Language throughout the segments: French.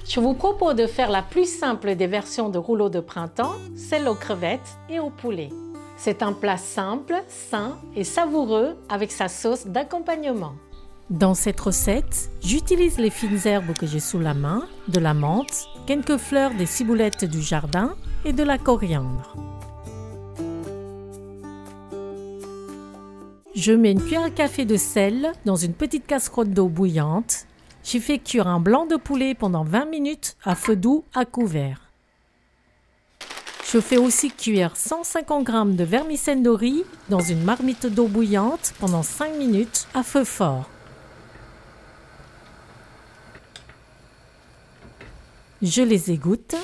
Je vous propose de faire la plus simple des versions de rouleaux de printemps, celle aux crevettes et au poulet. C'est un plat simple, sain et savoureux avec sa sauce d'accompagnement. Dans cette recette, j'utilise les fines herbes que j'ai sous la main, de la menthe, quelques fleurs des ciboulettes du jardin et de la coriandre. Je mets une cuillère à café de sel dans une petite casserole d'eau bouillante. J'y fais cuire un blanc de poulet pendant 20 minutes à feu doux à couvert. Je fais aussi cuire 150 g de vermicelle de riz dans une marmite d'eau bouillante pendant 5 minutes à feu fort. Je les égoutte.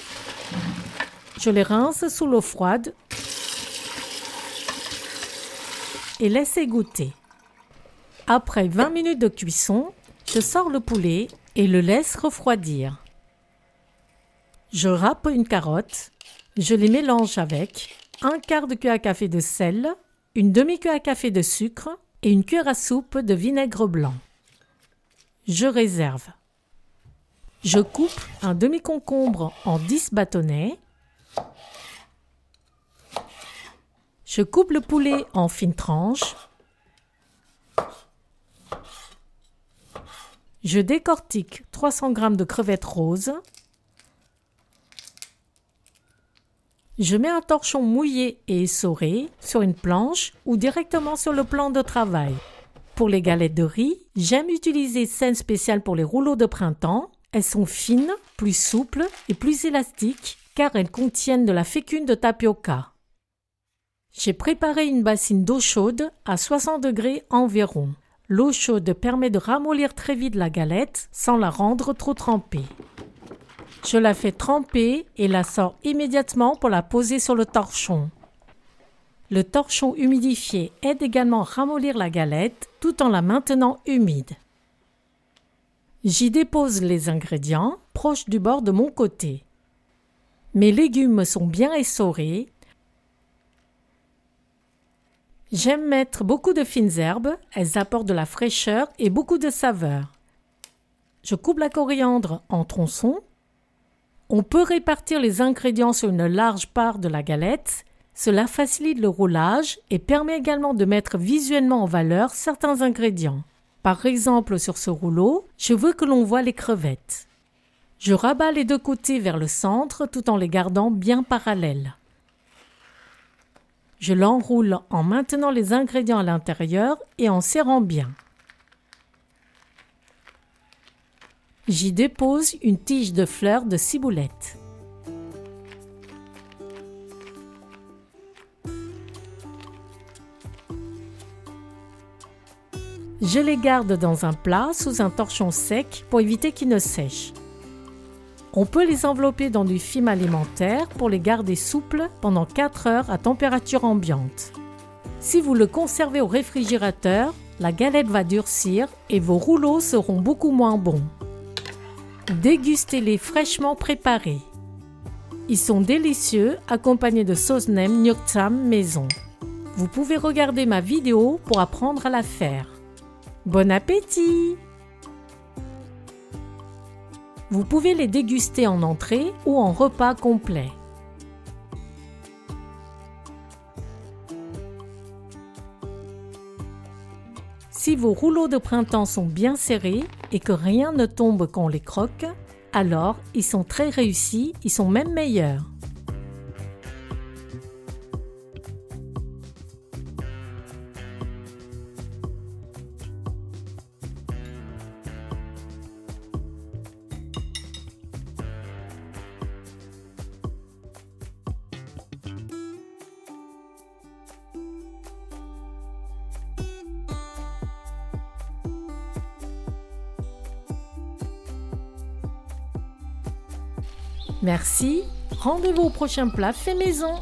Je les rince sous l'eau froide et laisse égoutter. Après 20 minutes de cuisson, je sors le poulet et le laisse refroidir. Je râpe une carotte, je les mélange avec un quart de cuillère à café de sel, une demi-cuillère à café de sucre et une cuillère à soupe de vinaigre blanc. Je réserve. Je coupe un demi-concombre en 10 bâtonnets. Je coupe le poulet en fines tranches. Je décortique 300 g de crevettes roses. Je mets un torchon mouillé et essoré sur une planche ou directement sur le plan de travail. Pour les galettes de riz, j'aime utiliser celles spéciales pour les rouleaux de printemps. Elles sont fines, plus souples et plus élastiques car elles contiennent de la fécule de tapioca. J'ai préparé une bassine d'eau chaude à 60 degrés environ. L'eau chaude permet de ramollir très vite la galette sans la rendre trop trempée. Je la fais tremper et la sors immédiatement pour la poser sur le torchon. Le torchon humidifié aide également à ramollir la galette tout en la maintenant humide. J'y dépose les ingrédients proches du bord de mon côté. Mes légumes sont bien essorés. J'aime mettre beaucoup de fines herbes, elles apportent de la fraîcheur et beaucoup de saveur. Je coupe la coriandre en tronçons. On peut répartir les ingrédients sur une large part de la galette. Cela facilite le roulage et permet également de mettre visuellement en valeur certains ingrédients. Par exemple, sur ce rouleau, je veux que l'on voit les crevettes. Je rabats les deux côtés vers le centre tout en les gardant bien parallèles. Je l'enroule en maintenant les ingrédients à l'intérieur et en serrant bien. J'y dépose une tige de fleurs de ciboulette. Je les garde dans un plat sous un torchon sec pour éviter qu'ils ne sèchent. On peut les envelopper dans du film alimentaire pour les garder souples pendant 4 heures à température ambiante. Si vous le conservez au réfrigérateur, la galette va durcir et vos rouleaux seront beaucoup moins bons. Dégustez-les fraîchement préparés. Ils sont délicieux accompagnés de sauce nem Nyoktsam maison. Vous pouvez regarder ma vidéo pour apprendre à la faire. Bon appétit! Vous pouvez les déguster en entrée ou en repas complet. Si vos rouleaux de printemps sont bien serrés et que rien ne tombe quand on les croque, alors ils sont très réussis, ils sont même meilleurs. Merci, rendez-vous au prochain plat fait maison.